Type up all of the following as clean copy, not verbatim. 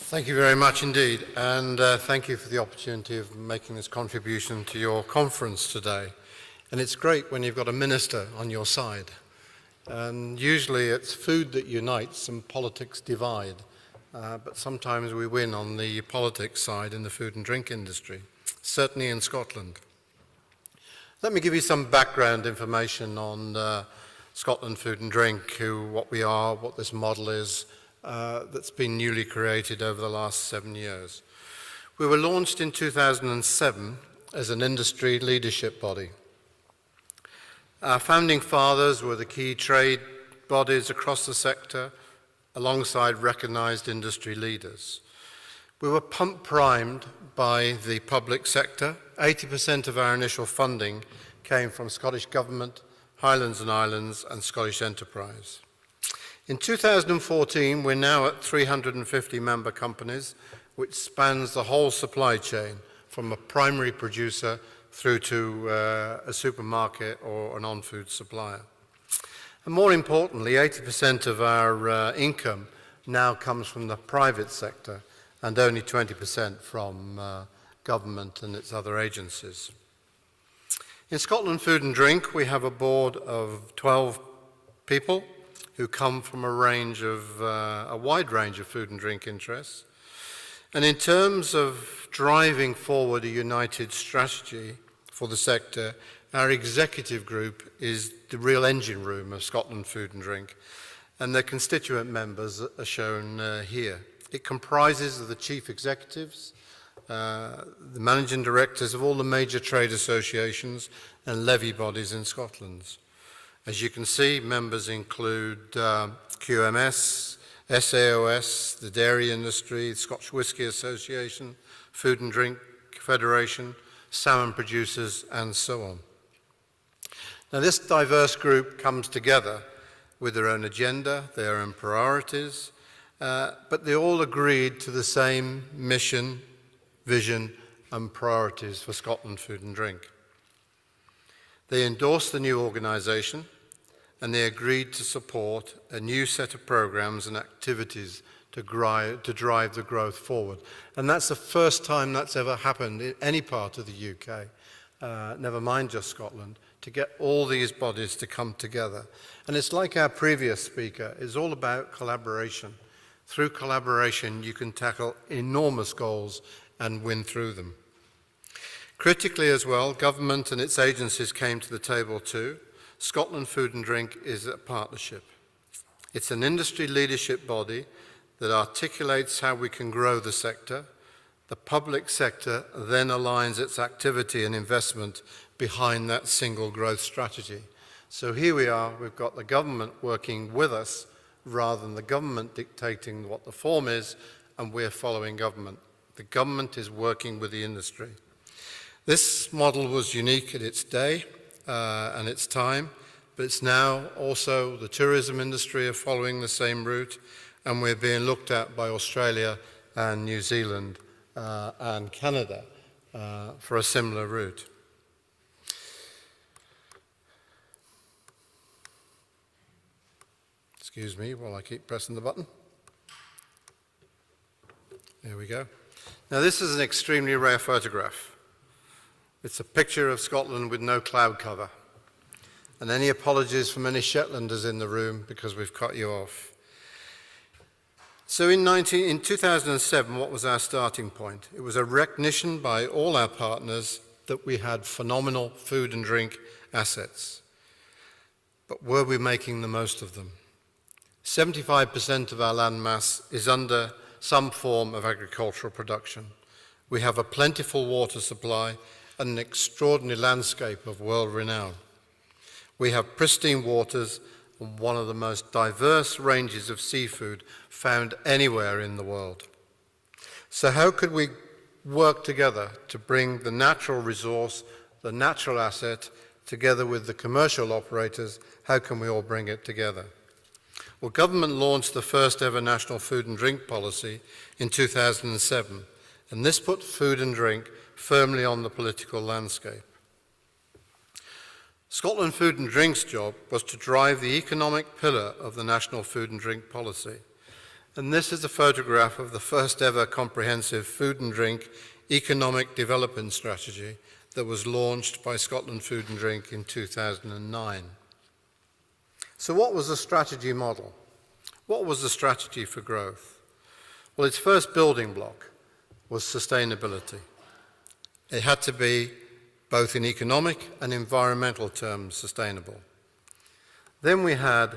Thank you very much indeed, and thank you for the opportunity of making this contribution to your conference today. And it's great when you've got a minister on your side. And usually it's food that unites and politics divide, but sometimes we win on the politics side in the food and drink industry, certainly in Scotland. Let me give you some background information on Scotland Food and Drink, what we are, what this model is, that's been newly created over the last 7 years. We were launched in 2007 as an industry leadership body. Our founding fathers were the key trade bodies across the sector, alongside recognised industry leaders. We were pump-primed by the public sector. 80% of our initial funding came from Scottish Government, Highlands and Islands, and Scottish Enterprise. In 2014, we're now at 350 member companies, which spans the whole supply chain, from a primary producer through to a supermarket or a non-food supplier. And more importantly, 80% of our income now comes from the private sector, and only 20% from government and its other agencies. In Scotland Food and Drink, we have a board of 12 people who come from a wide range of food and drink interests. And in terms of driving forward a united strategy for the sector, our executive group is the real engine room of Scotland Food and Drink, and their constituent members are shown here. It comprises of the chief executives, the managing directors of all the major trade associations and levy bodies in Scotland. As you can see, members include QMS, SAOS, the Dairy Industry, the Scotch Whisky Association, Food and Drink Federation, salmon producers, and so on. Now, this diverse group comes together with their own agenda, their own priorities, but they all agreed to the same mission, vision, and priorities for Scotland Food and Drink. They endorsed the new organisation, and they agreed to support a new set of programs and activities to drive the growth forward. And that's the first time that's ever happened in any part of the UK, never mind just Scotland, to get all these bodies to come together. And it's like our previous speaker, it's all about collaboration. Through collaboration, you can tackle enormous goals and win through them. Critically as well, government and its agencies came to the table too. Scotland Food and Drink is a partnership. It's an industry leadership body that articulates how we can grow the sector. The public sector then aligns its activity and investment behind that single growth strategy. So here we are, we've got the government working with us rather than the government dictating what the form is, and we're following government. The government is working with the industry. This model was unique at its day and its time, but it's now also the tourism industry are following the same route, and we're being looked at by Australia and New Zealand and Canada for a similar route. Excuse me while I keep pressing the button. There we go. Now, this is an extremely rare photograph. It's a picture of Scotland with no cloud cover. And any apologies from any Shetlanders in the room because we've cut you off. So in 2007, what was our starting point? It was a recognition by all our partners that we had phenomenal food and drink assets. But were we making the most of them? 75% of our land mass is under some form of agricultural production. We have a plentiful water supply and an extraordinary landscape of world renown. We have pristine waters and one of the most diverse ranges of seafood found anywhere in the world. So how could we work together to bring the natural resource, the natural asset, together with the commercial operators? How can we all bring it together? Well, government launched the first ever national food and drink policy in 2007, and this put food and drink firmly on the political landscape. Scotland Food and Drink's job was to drive the economic pillar of the national food and drink policy, And this is a photograph of the first ever comprehensive food and drink economic development strategy that was launched by Scotland Food and Drink in 2009. So what was the strategy model? What was the strategy for growth? Well, its first building block was sustainability. It had to be both in economic and environmental terms sustainable. Then we had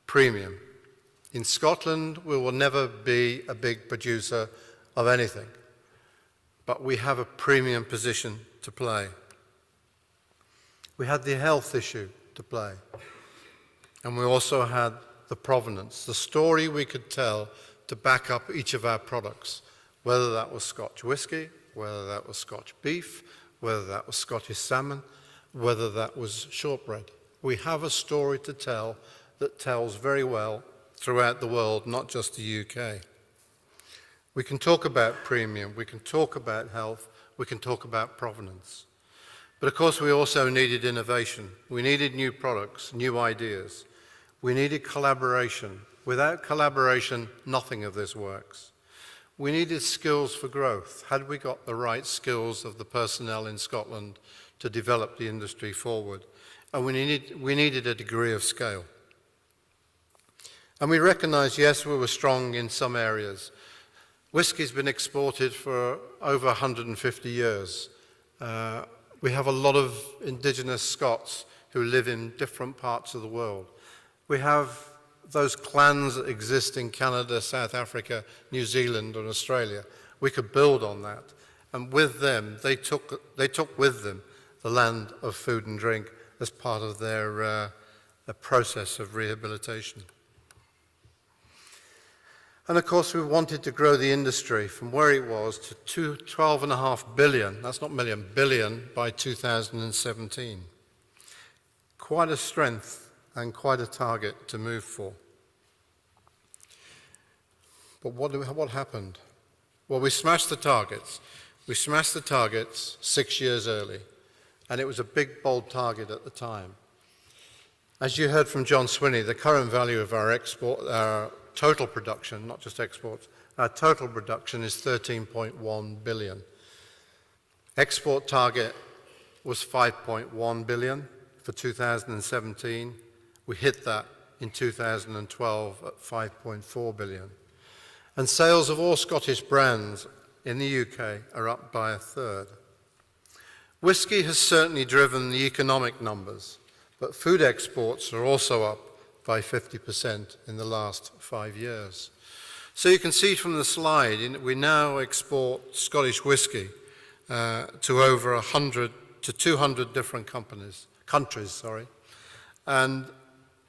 premium. In Scotland, we will never be a big producer of anything, but we have a premium position to play. We had the health issue to play, and we also had the provenance, the story we could tell to back up each of our products, whether that was Scotch whisky, whether that was Scotch beef, whether that was Scottish salmon, whether that was shortbread. We have a story to tell that tells very well throughout the world, not just the UK. We can talk about premium, we can talk about health, we can talk about provenance. But of course we also needed innovation. We needed new products, new ideas. We needed collaboration. Without collaboration, nothing of this works. We needed skills for growth. Had we got the right skills of the personnel in Scotland to develop the industry forward? And we needed a degree of scale. And we recognise, yes, we were strong in some areas. Whisky's been exported for over 150 years. We have a lot of indigenous Scots who live in different parts of the world. We have those clans that exist in Canada, South Africa, New Zealand, and Australia. We could build on that. And with them, they took with them the land of food and drink as part of their process of rehabilitation. And of course, we wanted to grow the industry from where it was to 12.5 billion, that's not million, billion by 2017. Quite a strength and quite a target to move for. But what happened? Well, we smashed the targets. We smashed the targets 6 years early, and it was a big, bold target at the time. As you heard from John Swinney, the current value of our total production, not just exports, our total production is 13.1 billion. Export target was 5.1 billion for 2017. We hit that in 2012 at 5.4 billion. And sales of all Scottish brands in the UK are up by a third. Whisky has certainly driven the economic numbers, but food exports are also up by 50% in the last 5 years. So you can see from the slide, we now export Scottish whisky to over 100 to 200 different countries, and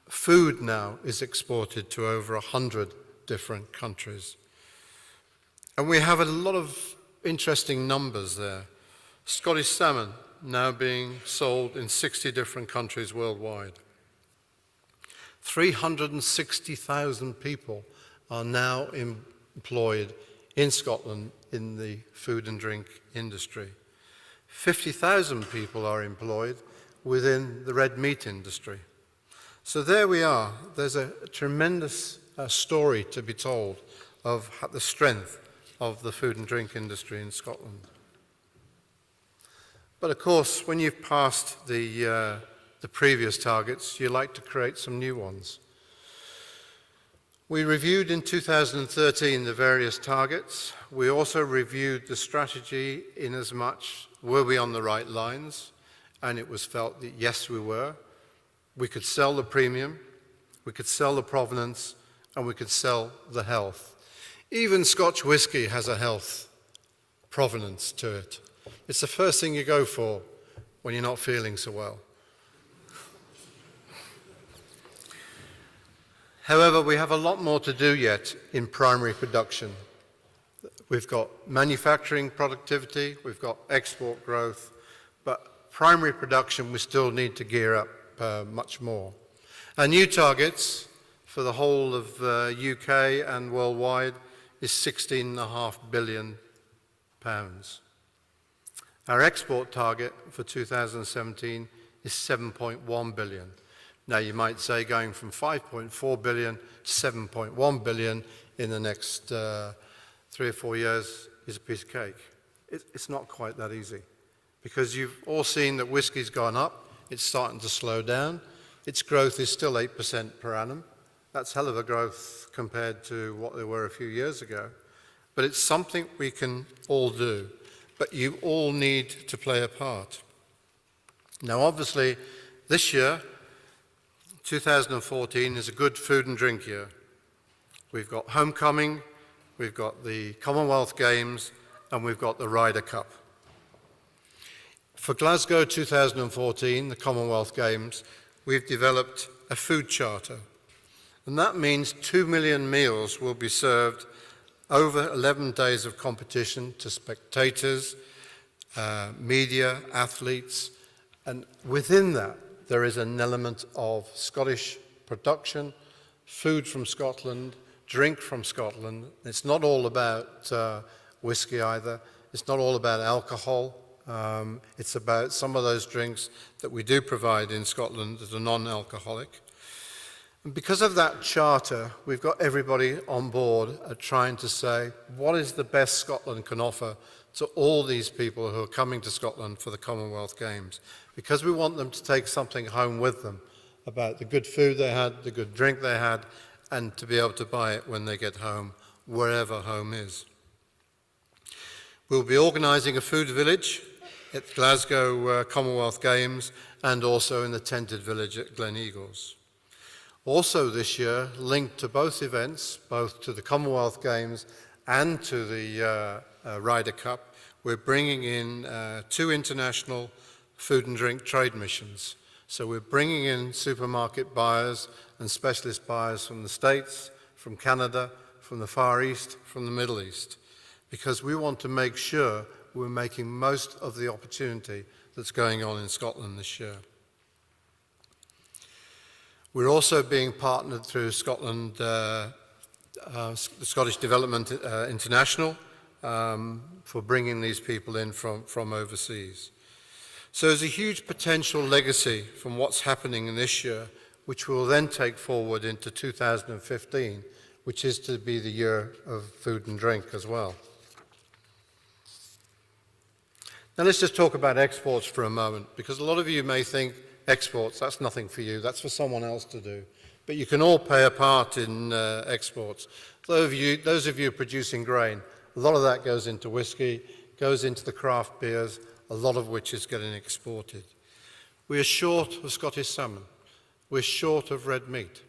food now is exported to over 100 different countries. And we have a lot of interesting numbers there. Scottish salmon now being sold in 60 different countries worldwide. 360,000 people are now employed in Scotland in the food and drink industry. 50,000 people are employed within the red meat industry. So there we are. There's a tremendous story to be told of the strength of the food and drink industry in Scotland. But of course, when you've passed the previous targets, you like to create some new ones. We reviewed in 2013 the various targets. We also reviewed the strategy in as much, were we on the right lines? And it was felt that yes, we were. We could sell the premium, we could sell the provenance, and we could sell the health. Even Scotch whisky has a health provenance to it. It's the first thing you go for when you're not feeling so well. However, we have a lot more to do yet in primary production. We've got manufacturing productivity, we've got export growth, but primary production we still need to gear up much more. Our new targets for the whole of UK and worldwide is £16.5 billion. Our export target for 2017 is 7.1 billion. Now you might say going from 5.4 billion to 7.1 billion in the next 3 or 4 years is a piece of cake. It's not quite that easy, because you've all seen that whiskey's gone up, it's starting to slow down. Its growth is still 8% per annum. That's hell of a growth compared to what they were a few years ago. But it's something we can all do, but you all need to play a part. Now, obviously, this year, 2014, is a good food and drink year. We've got Homecoming, we've got the Commonwealth Games, and we've got the Ryder Cup. For Glasgow 2014, the Commonwealth Games, we've developed a food charter. And that means 2 million meals will be served over 11 days of competition to spectators, media, athletes, and within that, there is an element of Scottish production, food from Scotland, drink from Scotland. It's not all about whiskey either. It's not all about alcohol. It's about some of those drinks that we do provide in Scotland that are non-alcoholic. And because of that charter, we've got everybody on board at trying to say, what is the best Scotland can offer to all these people who are coming to Scotland for the Commonwealth Games? Because we want them to take something home with them about the good food they had, the good drink they had, and to be able to buy it when they get home, wherever home is. We'll be organising a food village at Glasgow Commonwealth Games and also in the tented village at Gleneagles. Also this year, linked to both events, both to the Commonwealth Games and to the Ryder Cup, we're bringing in 2 international food and drink trade missions. So we're bringing in supermarket buyers and specialist buyers from the States, from Canada, from the Far East, from the Middle East, because we want to make sure we're making most of the opportunity that's going on in Scotland this year. We're also being partnered through Scotland, the Scottish Development International, for bringing these people in from overseas. So there's a huge potential legacy from what's happening in this year, which we'll then take forward into 2015, which is to be the year of food and drink as well. Now let's just talk about exports for a moment, because a lot of you may think exports, that's nothing for you, that's for someone else to do. But you can all play a part in exports. Those of you producing grain, a lot of that goes into whiskey, goes into the craft beers, a lot of which is getting exported. We are short of Scottish salmon. We're short of red meat.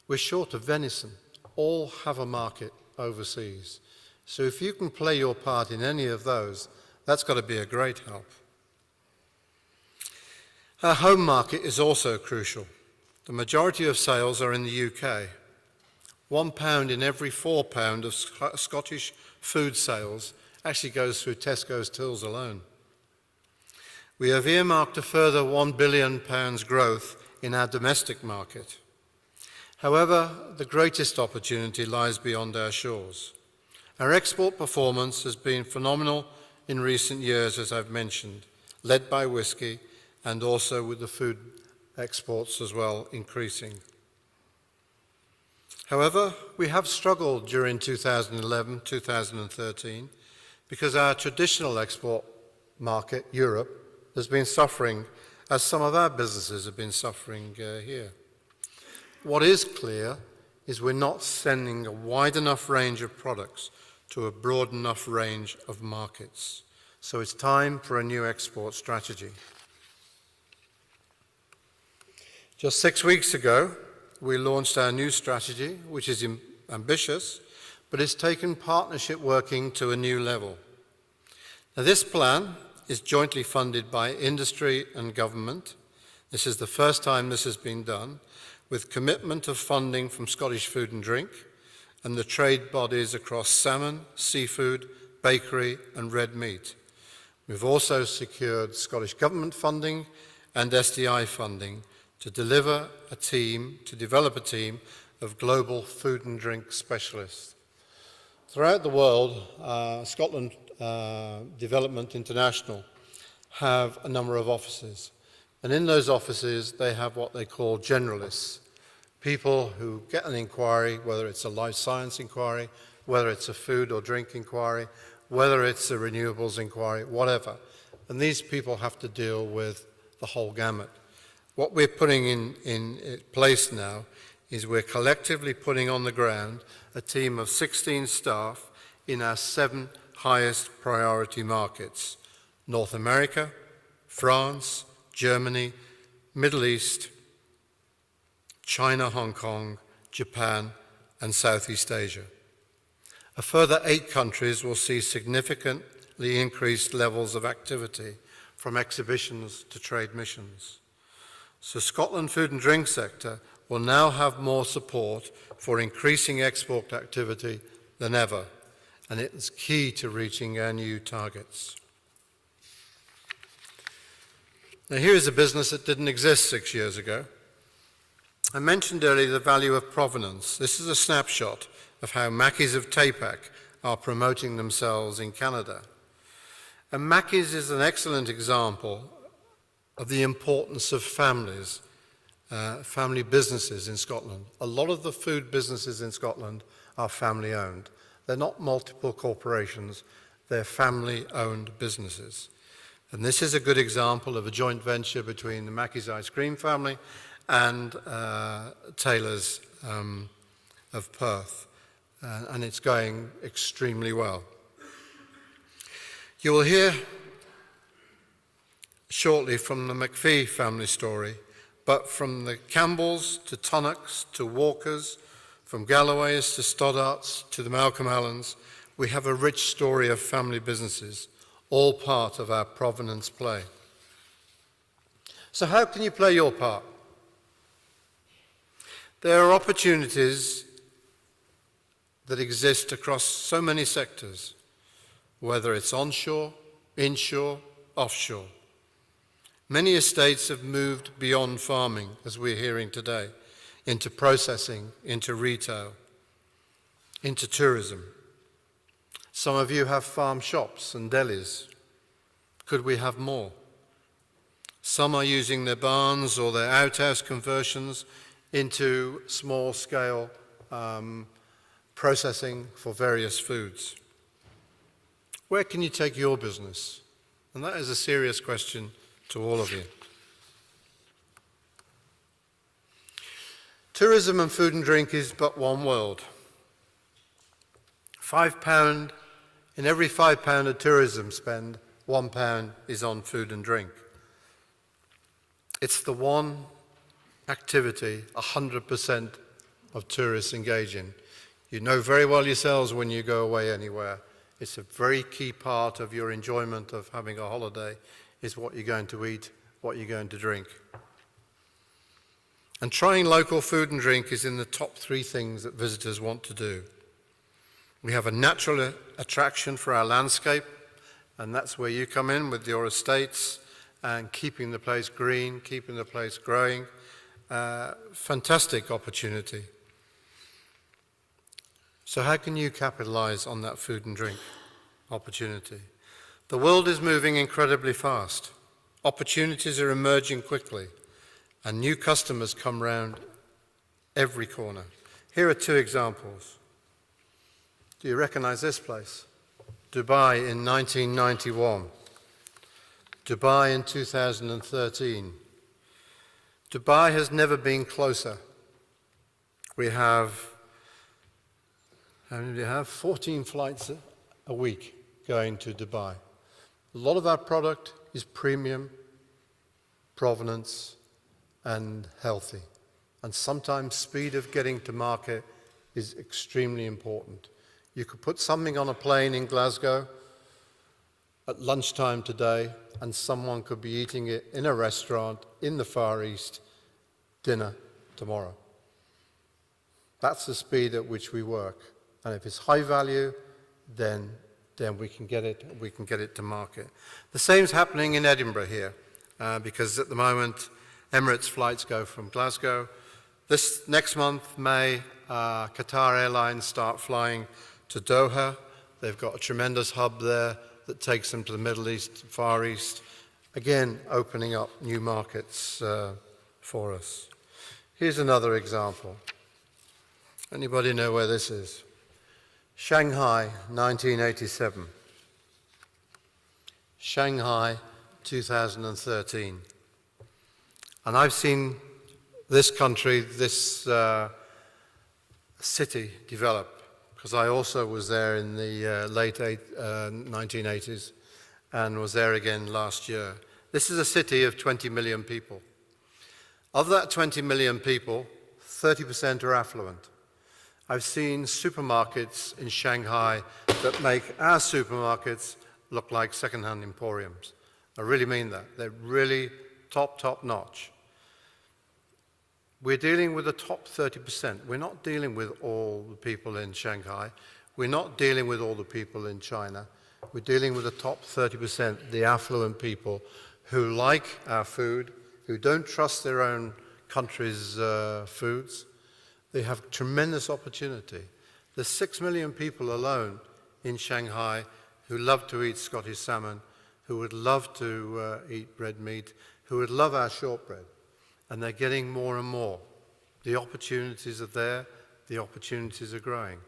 We're short of venison. All have a market overseas. So if you can play your part in any of those, that's got to be a great help. Our home market is also crucial. The majority of sales are in the UK. £1 in every £4 of Scottish food sales actually goes through Tesco's tills alone. We have earmarked a further £1 billion growth in our domestic market. However, the greatest opportunity lies beyond our shores. Our export performance has been phenomenal in recent years, as I've mentioned, led by whiskey and also with the food exports as well increasing. However, we have struggled during 2011, 2013, because our traditional export market, Europe, has been suffering, as some of our businesses have been suffering here. What is clear is we're not sending a wide enough range of products to a broad enough range of markets. So it's time for a new export strategy. Just 6 weeks ago, we launched our new strategy, which is ambitious, but it's taken partnership working to a new level. Now, this plan is jointly funded by industry and government. This is the first time this has been done, with commitment of funding from Scottish Food and Drink and the trade bodies across salmon, seafood, bakery and red meat. We've also secured Scottish Government funding and SDI funding to develop a team of global food and drink specialists. Throughout the world, Scotland Development International have a number of offices. And in those offices, they have what they call generalists, people who get an inquiry, whether it's a life science inquiry, whether it's a food or drink inquiry, whether it's a renewables inquiry, whatever. And these people have to deal with the whole gamut. What we're putting in place now is we're collectively putting on the ground a team of 16 staff in our 7 highest priority markets: North America, France, Germany, Middle East, China, Hong Kong, Japan, and Southeast Asia. A further 8 countries will see significantly increased levels of activity, from exhibitions to trade missions. So Scotland Food and Drink sector will now have more support for increasing export activity than ever, and it is key to reaching our new targets. Now here is a business that didn't exist 6 years ago. I mentioned earlier the value of provenance. This is a snapshot of how Mackie's of Tapac are promoting themselves in Canada. And Mackie's is an excellent example of the importance of families, family businesses in Scotland. A lot of the food businesses in Scotland are family owned. They're not multiple corporations, they're family owned businesses. And this is a good example of a joint venture between the Mackie's Ice Cream family and Taylor's of Perth. And it's going extremely well. You will hear shortly from the McPhee family story, but from the Campbells to Tunnocks to Walkers, from Galloways to Stoddarts to the Malcolm Allens, we have a rich story of family businesses, all part of our provenance play. So how can you play your part? There are opportunities that exist across so many sectors, whether it's onshore, inshore, offshore. Many estates have moved beyond farming, as we're hearing today, into processing, into retail, into tourism. Some of you have farm shops and delis. Could we have more? Some are using their barns or their outhouse conversions into small-scale processing for various foods. Where can you take your business? And that is a serious question to all of you. Tourism and food and drink is but one world. £5, in every £5 of tourism spend, £1 is on food and drink. It's the one activity 100% of tourists engage in. You know very well yourselves when you go away anywhere. It's a very key part of your enjoyment of having a holiday is what you're going to eat, what you're going to drink. And trying local food and drink is in the top 3 things that visitors want to do. We have a natural attraction for our landscape, and that's where you come in with your estates and keeping the place green, keeping the place growing. Fantastic opportunity. So how can you capitalize on that food and drink opportunity? The world is moving incredibly fast. Opportunities are emerging quickly, and new customers come round every corner. Here are 2 examples. Do you recognize this place? Dubai in 1991. Dubai in 2013. Dubai has never been closer. We have, how many do you have? 14 flights a week going to Dubai. A lot of our product is premium, provenance, and healthy. And sometimes speed of getting to market is extremely important. You could put something on a plane in Glasgow at lunchtime today, and someone could be eating it in a restaurant in the Far East, dinner tomorrow. That's the speed at which we work. And if it's high value, then we can get it to market. The same's happening in Edinburgh here, because at the moment, Emirates flights go from Glasgow. This next month, May, Qatar Airlines start flying to Doha. They've got a tremendous hub there that takes them to the Middle East, Far East, again, opening up new markets for us. Here's another example. Anybody know where this is? Shanghai, 1987. Shanghai, 2013. And I've seen this country, this city develop, because I also was there in the late 1980s and was there again last year. This is a city of 20 million people. Of that 20 million people, 30% are affluent. I've seen supermarkets in Shanghai that make our supermarkets look like second-hand emporiums. I really mean that. They're really top notch. We're dealing with the top 30%. We're not dealing with all the people in Shanghai. We're not dealing with all the people in China. We're dealing with the top 30%, the affluent people who like our food, who don't trust their own country's foods. They have tremendous opportunity. There's 6 million people alone in Shanghai who love to eat Scottish salmon, who would love to eat red meat, who would love our shortbread. And they're getting more and more. The opportunities are there, the opportunities are growing.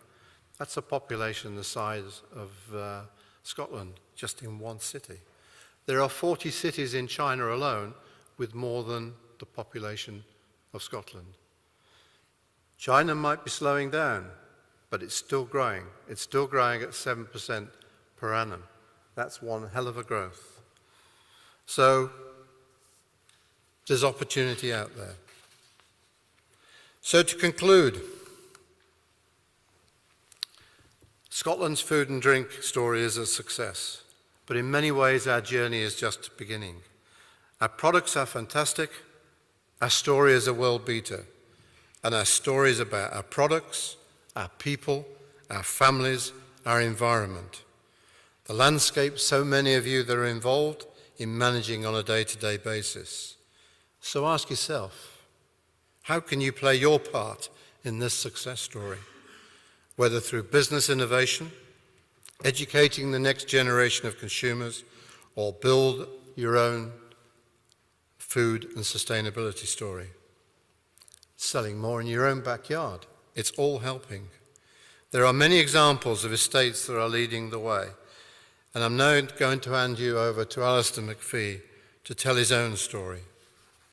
That's a population the size of Scotland, just in one city. There are 40 cities in China alone with more than the population of Scotland. China might be slowing down, but it's still growing. It's still growing at 7% per annum. That's one hell of a growth. So there's opportunity out there. So to conclude, Scotland's food and drink story is a success, but in many ways our journey is just beginning. Our products are fantastic, our story is a world beater, and our story is about our products, our people, our families, our environment. The landscape so many of you that are involved in managing on a day-to-day basis. So ask yourself, how can you play your part in this success story? Whether through business innovation, educating the next generation of consumers, or build your own food and sustainability story. Selling more in your own backyard. It's all helping. There are many examples of estates that are leading the way. And I'm now going to hand you over to Alistair McPhee to tell his own story.